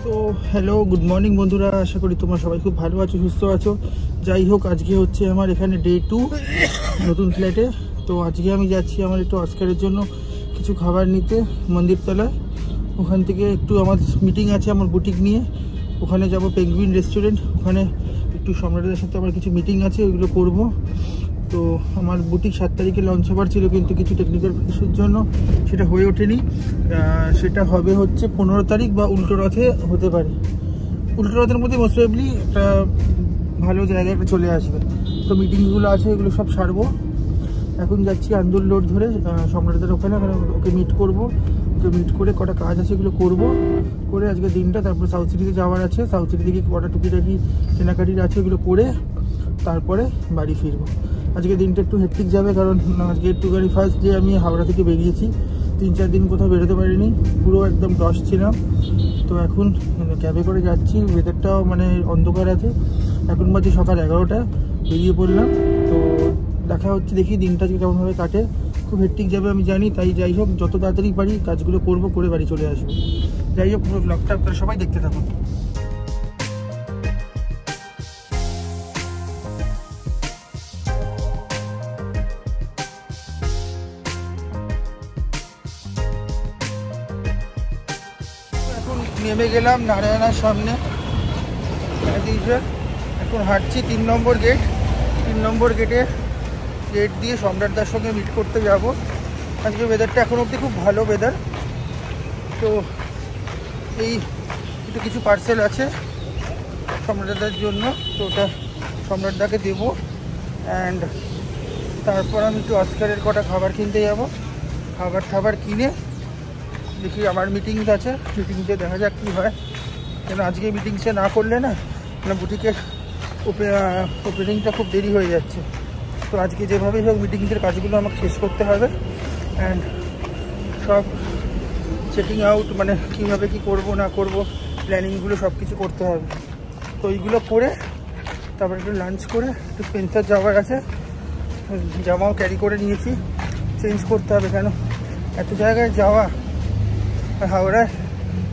তো hello good morning বন্ধুরা, আশা করি তোমরা সবাই খুব ভালো আছো, সুস্থ আছো। যাই হোক, আজকে হচ্ছে আমার এখানে ডে 2 নতুন ফ্ল্যাটে। তো আজকে আমি যাচ্ছি আমার একটু অস্কারের জন্য কিছু খাবার নিতে মন্দিরতলায়। ওখান থেকে একটু আমার মিটিং আছে আমার বুটিক নিয়ে, ওখানে যাব পেঙ্গুইন রেস্টুরেন্ট। ওখানে একটু সম্রাটদের সাথে আমার কিছু মিটিং আছে, ওইগুলো করব। তো আমার বুটিক 7 তারিখে লঞ্চ হবার ছিল, কিন্তু কিছু টেকনিক্যাল ইস্যুর জন্য সেটা হয়ে ওঠেনি। সেটা হবে হচ্ছে 15 তারিখ বা উল্টো রথে হতে পারে। উল্টো রথের মধ্যে মোস্ট প্রবাবলি একটা ভালো জায়গায় একটা চলে আসবে। তো মিটিংসগুলো আছে, এগুলো সব সারবো। এখন যাচ্ছি আন্দুল রোড ধরে সম্রাটদের ওখানে, ওকে মিট করবো। ওকে মিট করে কটা কাজ আছে এগুলো করবো, করে আজকে দিনটা, তারপর সাউথ সিটিতে যাওয়ার আছে। সাউথ সিটি থেকে কটা টুকিটাকি কেনাকাটির আছে, এগুলো করে তারপরে বাড়ি ফিরবো। আজকে দিনটা একটু হেক্টিক যাবে, কারণ আজকে একটুখানি ফার্স্ট ডে আমি হাওড়া থেকে বেরিয়েছি। 3-4 দিন কোথাও বেরোতে পারিনি, পুরো একদম লস ছিলাম। তো এখন ক্যাবে করে যাচ্ছি, ওয়েদারটাও মানে অন্ধকার আছে। এখন বাজে সকাল 11টা, বেরিয়ে পড়লাম। তো দেখা হচ্ছে, দেখি দিনটা আজকে কেমনভাবে কাটে। খুব হেক্টিক যাবে আমি জানি, তাই যাই হোক যত তাড়াতাড়ি পারি কাজগুলো করবো, করে বাড়ি চলে আসবো। যাই হোক, পুরো ব্লগটা আপনারা সবাই দেখতে থাকুন। নেমে গেলাম নারায়ণার সামনে। এখন হাঁটছি 3 নম্বর গেট। 3 নম্বর গেট দিয়ে সম্রাটদার সঙ্গে মিট করতে যাব। আজকে ওয়েদারটা এখন অবধি খুব ভালো ওয়েদার। তো এই একটু কিছু পার্সেল আছে সম্রাটদার জন্য, তো ওটা সম্রাটদাকে দেবো। অ্যান্ড তারপর আমি একটু অস্কারের কটা খাবার কিনতে যাব। খাবার কিনে দেখি, আমার মিটিংস আছে, মিটিংসে দেখা যাক কী হয়। কেন আজকে মিটিংসে না করলে না বুটিকের ওপেনিংটা খুব দেরি হয়ে যাচ্ছে। তো আজকে যেভাবেই হোক মিটিংসের কাজগুলো আমাকে শেষ করতে হবে। অ্যান্ড সব চেকিং আউট, মানে কীভাবে কী করবো না করবো, প্ল্যানিংগুলো সব কিছু করতে হবে। তো ওইগুলো করে তারপর একটু লাঞ্চ করে একটু স্পেন্সার যাওয়ার আছে। জামাও ক্যারি করে নিয়েছি, চেঞ্জ করতে হবে। কেন এত জায়গায় যাওয়া হাওড়ায়,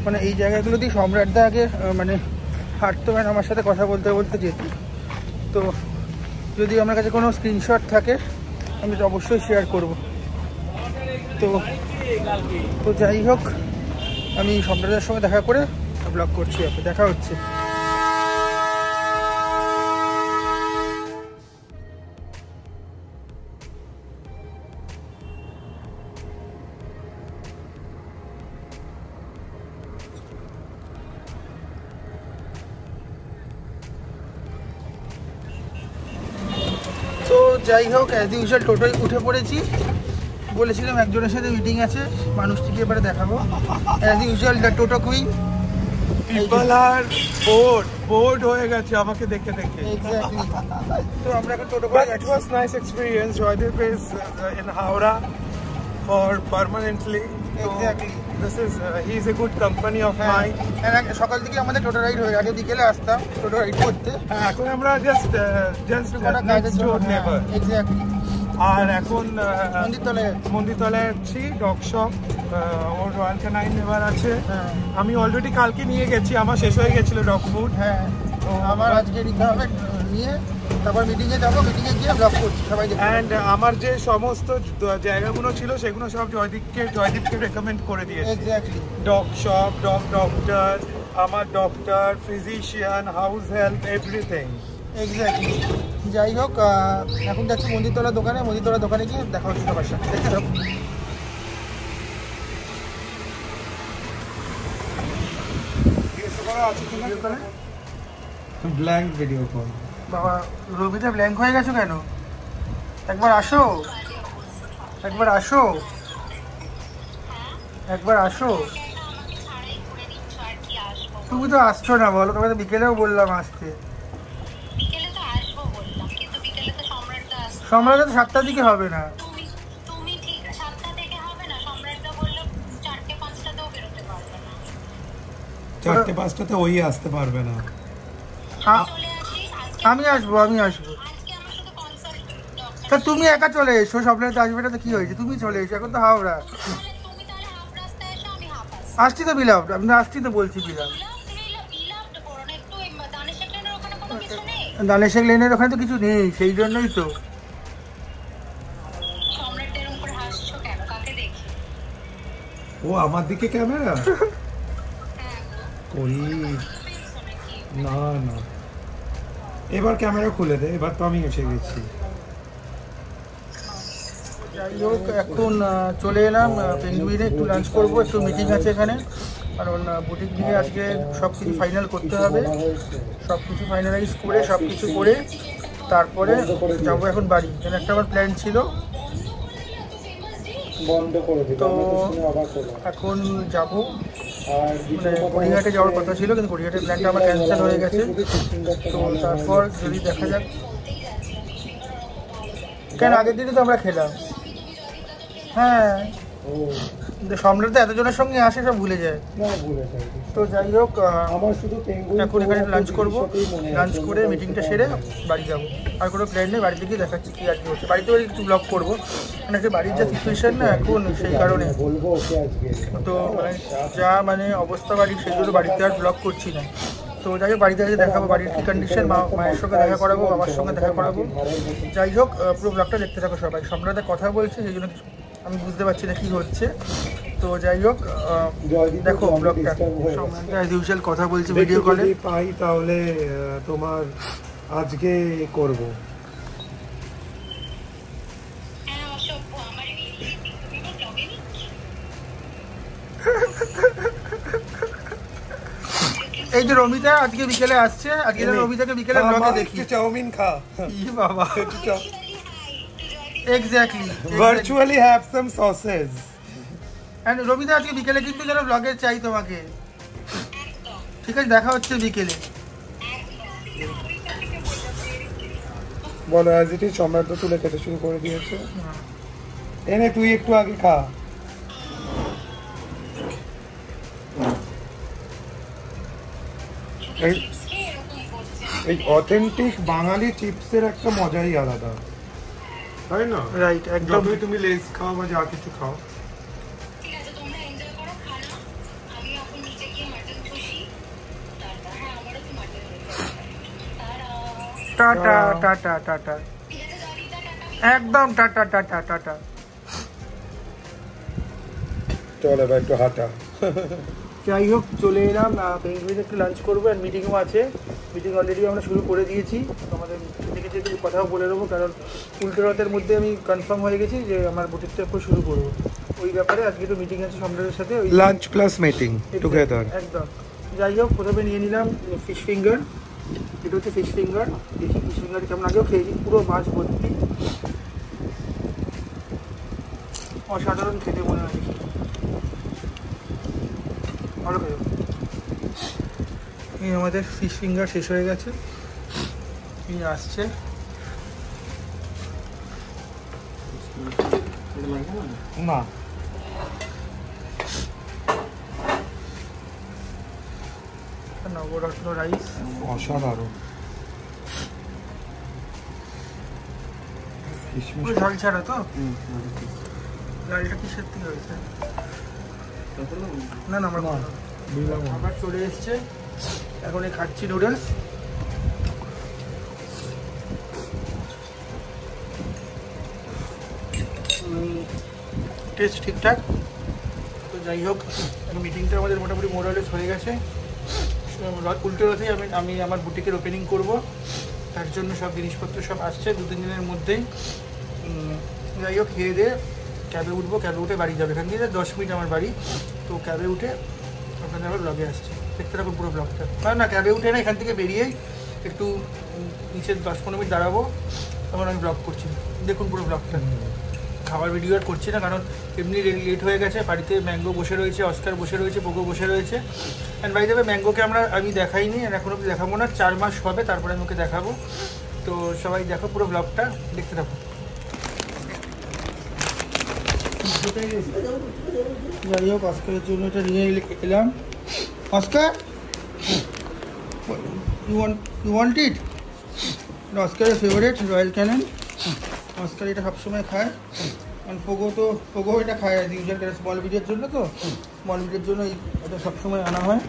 মানে এই জায়গাগুলো দিয়ে সম্রাটদা আগে মানে হাঁটতে হয়, আমার সাথে কথা বলতে বলতে যেত। তো যদি আমার কাছে কোনো স্ক্রিনশট থাকে আমি তো অবশ্যই শেয়ার করব। তো যাই হোক, আমি সম্রাটদার সঙ্গে দেখা করে ব্লগ করছি, দেখা হচ্ছে। তো যাই হোক, অ্যাজ ইউজুয়াল টোটোয় উঠে পড়েছি। বলেছিলাম একজনের সাথে মিটিং আছে, মানুষটিকে এবারে দেখাবো। As usual the toto queen. People আর বোর্ড হয়ে গেছে আমাকে দেখে দেখে। এক্স্যাক্টলি। তো আমরা এখন টোটো করে যাচ্ছি। It was nice experience. Joydeep is in Howrah for permanently. Exactly. This is he is a good company of mine. সকাল থেকে আমাদের টোটো রাইড হয়ে গেছে, বিকেলে আসতাম টোটো রাইড করতে। এখন আমরা just next door neighbor. Exactly. আর এখন মন্দিরতলায় যাচ্ছি ডগ শপ। ওর রয়্যাল ক্যানাইন নেবার আছে। আমি অলরেডি কালকে নিয়ে গেছি, আমার শেষ হয়ে গেছিল ডগ ফুড। হ্যাঁ, তো আমার আজকে নিতে হবে, নিয়ে তারপর মিটিংয়ে যাবো। মিটিংয়ে গিয়ে ব্লগ করছি সবাই। অ্যান্ড আমার যে সমস্ত জায়গাগুলো ছিল সেগুলো সব জয়দীপকে রেকমেন্ড করে দিয়েছি। Exactly. Dog shop, dog doctor, আমার doctor, physician, house help, everything. Exactly. যাই হোক, এখন যাচ্ছি মন্দিরতলার দোকানে গিয়ে দেখা হচ্ছে সবার সাথে। দেখতে থাকো। Blank video call. বাবা, রবিটা ব্ল্যাঙ্ক হয়ে গেছো কেন? একবার আসো। তুমি তো আসছো না, বলো। তোমাকে তো বিকেলেও বললাম আসতে। সম্রাটদা তো 7টার দিকে হবে না। 4-5টাতে ওই আসতে পারবে না। আমি আসবো। তা তুমি একা চলে এসো, সম্রাট আসবে না তো কি হয়েছে? তুমি চলে এসো, এখন তো হাওড়া। আসছি তো বিলাপ, আমি আসছি তো বলছি বিলাপ। দানেশেখ লেনের ওখানে তো কিছু নেই, সেই জন্যই তো। ও আমার দিকে ক্যামেরা কই না না, এবার ক্যামেরা খুলে দে, এবার তো আমি এসে গেছি। যাই হোক, এখন চলে এলাম পেঙ্গুইনে, একটু লাঞ্চ করবো, একটু মিটিং আছে এখানে, কারণ বুটিক নিয়ে আজকে সব কিছু ফাইনাল করতে হবে। সব কিছু ফাইনালাইজ করে সব কিছু করে তারপরে যাবো এখন বাড়ি। এখানে একটা আমার প্ল্যান ছিল, তো এখন যাবো, মানে গড়িয়াহাটে যাওয়ার কথা ছিল, কিন্তু গড়িয়াহাটের প্ল্যানটা আমার ক্যান্সেল হয়ে গেছে। তো তারপর যদি দেখা যাক, কেন আগের দিনে তো আমরা খেলাম। হ্যাঁ, সম্রাট তো এতজনের সঙ্গে আসে, সব ভুলে যায়। তো যাই হোক, এখন এখানে লাঞ্চ করবো, লাঞ্চ করে মিটিংটা সেরে বাড়ি যাবো। আর কোনো প্ল্যান নেই, বাড়িতে গিয়ে দেখাচ্ছি কী আর কি হচ্ছে। বাড়িতে একটু ব্লগ করবো, মানে বাড়ির যা সিচুয়েশন না এখন, সেই কারণে তো মানে যা মানে অবস্থা বাড়ির, সেই জন্য বাড়িতে আর ব্লগ করছি না। তো যাই হোক, বাড়িতে গিয়ে দেখাবো বাড়ির কী কন্ডিশন, মায়ের সঙ্গে দেখা করাবো, বাবার সঙ্গে দেখা করাবো। যাই হোক, পুরো ব্লগটা দেখতে থাকো সবাই। সম্রাটের কথা বলছে, সেই জন্য আমি বুঝতে পারছি না কী হচ্ছে। তো যাই হোক, দেখো ব্লগটা। অ্যাজ ইউজুয়াল কথা বলছি ভিডিও কলে। পাই তাহলে তোমার আজকে করব। এই যে রমিতা আজকে বিকেলে আসছে, আজকে রমিতাকে বিকেলে ব্লগে দেখি। চাউমিন খা। ই বাবা, exactly, virtually have some sauces. And Ramita আজকে বিকেলে কিন্তু যেন ব্লগে চাই তোমাকে। ঠিক আছে, দেখা হচ্ছে বিকেলে। বলো, আজ এটি সম্রাট তো তুলে খেতে শুরু করে দিয়েছে। এনে তুই একটু আগে খা। এই অথেন্টিক বাঙালি চিপসের একটা মজাই আলাদা, তাই না? রাইট, একদম। তুমি লেস খাও বা যা কিছু খাও। টাটা টাটা টাটা, একদম টাটা টাটা টাটা। চল এবার একটু হাঁটা। যাই হোক, চলে এলাম পেঙ্গুইনে, একটু লাঞ্চ করবো, আর মিটিংও আছে। মিটিং অলরেডি আমরা শুরু করে দিয়েছি। আমাদের থেকে যেহেতু কথাও বলে দেবো, কারণ উল্টো রাতের মধ্যে আমি কনফার্ম হয়ে গেছি যে আমার বুটিকটা একটু শুরু করবো। ওই ব্যাপারে আজকে একটু মিটিং আছে সম্রাটের সাথে, ওই লাঞ্চ প্লাস মিটিং টুগেদার। একদম। যাই হোক, প্রথমে নিয়ে নিলাম ফিশ ফিঙ্গার। এটা হচ্ছে ফিশ ফিঙ্গার। দেখি ফিশ ফিঙ্গার কেমন, আগেও খেয়েছি, পুরো মাছ ভর্তি, অসাধারণ খেতে মনে হয়। ভালো খেয়ে, এই আমাদের ফিশ ফিঙ্গার শেষ হয়ে গেছে, এই আসছে। না, নবরত্ন রাইস, অসাধারণ। ঝাল ছাড়া তো? ডালটা কিসের থেকে হয়েছে? না না, আবার চলে এসছে। এখন খাচ্ছি নুডলস। টেস্ট ঠিকঠাক। তো যাই হোক, মিটিংটা আমাদের মোটামুটি মোরালেস হয়ে গেছে। উল্টো রথেই আমি আমার বুটিকের ওপেনিং করব, তার জন্য সব জিনিসপত্র সব আসছে 2-3 দিনের মধ্যেই। যাই হোক, খেয়ে দিয়ে ক্যাবে উঠবো, ক্যাবে উঠে বাড়ি যাবে। এখান থেকে 10 মিনিট আমার বাড়ি। তো ক্যাবে উঠে ওখানে আবার ব্লগে আসছে, দেখতে থাকুন পুরো ব্লগটা। না, ক্যাবে উঠে না, এখান থেকে বেরিয়েই একটু নিচে 10-15 মিনিট দাঁড়াবো, তখন আমি ব্লগ করছি। দেখুন পুরো ব্লগটা। খাবার ভিডিও আর করছি না, কারণ এমনি লেট হয়ে গেছে। বাড়িতে ম্যাঙ্গো বসে রয়েছে, অস্কার বসে রয়েছে, পোগো বসে রয়েছে। অ্যান্ড বাই দ্য ওয়ে, ম্যাঙ্গোকে আমি দেখাইনি, আর এখন অব্দি দেখাবো না। 4 মাস হবে, তারপরে আমি ওকে দেখাবো। তো সবাই দেখো পুরো ব্লগটা, দেখতে থাকো। যাই হোক, অস্কারের জন্য এটা নিয়ে এলাম। Oscar, you want it? অস্কারের ফেভারিট রয়্যাল ক্যানন। অস্কার এটা সবসময় খায়। কারণ পোগো এটা খায় ইউজুয়াল করে স্মল ভিডিওর জন্য। তো স্মল ভিডিওর জন্য এটা সবসময় আনা হয়।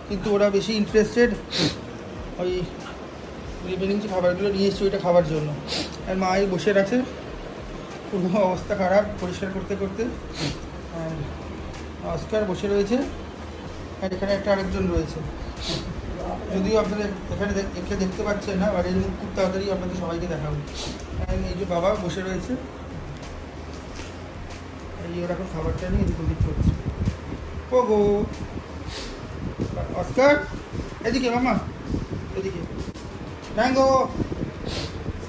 কিন্তু ওরা বেশি ইন্টারেস্টেড ওই রিমেনিং যে খাবারগুলো নিয়ে এসছি ওইটা খাওয়ার জন্য। আর মাই বসে আছে, পুরো অবস্থা খারাপ পরিষ্কার করতে করতে। আর অস্কার বসে রয়েছে, আর এখানে একটা আরেকজন রয়েছে, যদিও আপনাদের এখানে একে দেখতে পাচ্ছেন না, আর এর মুখ খুব তাড়াতাড়ি আপনাদের সবাইকে দেখাবো। এই যে বাবা বসে রয়েছে, এই ওরকম খাবারটা নিয়ে এদিক ওদিক করছে। ও গো অস্কার, এদিকে মামা, এদিকে। Mango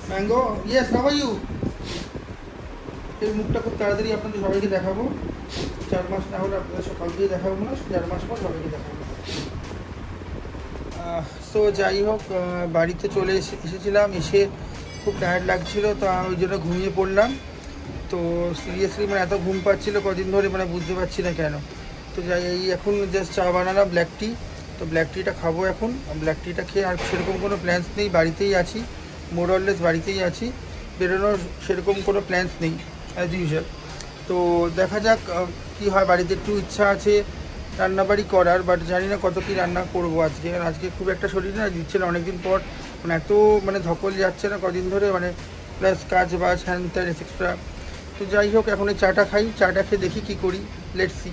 mango, yes how are you. এর মুখটা খুব তাড়াতাড়ি আপনাদের সবাইকে দেখাবো, 4 মাস না হলে আপনাদের সকাল দিয়ে দেখাবো না, 4 মাস পর সবাইকে দেখাবো। তো যাই হোক, বাড়িতে চলে এসেছিলাম, এসে খুব টায়ার্ড লাগছিলো, তো ওই জন্য ঘুমিয়ে পড়লাম। তো সিরিয়াসলি মানে এত ঘুম পাচ্ছিলো কদিন ধরে, মানে বুঝতে পারছি না কেন। তো যাই, এই এখন জাস্ট চা বানালাম, ব্ল্যাক টি। তো ব্ল্যাক টিটা খাবো এখন। ব্ল্যাক টিটা খেয়ে আর সেরকম কোনো প্ল্যান্স নেই, বাড়িতেই আছি, মোরলেস বাড়িতেই আছি, বেরোনোর সেরকম কোনো প্ল্যান্স নেই অ্যাজ ইউজুয়াল। তো দেখা যাক কী হয়। বাড়িতে একটু ইচ্ছা আছে রান্নাবাড়ি করার, বাট জানি না কত কী রান্না করবো আজকে। কারণ আজকে খুব একটা শরীর না দিচ্ছে না, অনেকদিন পর, মানে এত মানে ধকল যাচ্ছে না কদিন ধরে, মানে প্লাস কাজ বাজ হ্যান ত্যান এক্সট্রা। তো যাই হোক, এখন এই চাটা খাই, চাটা খেয়ে দেখি কী করি, লেটস সি।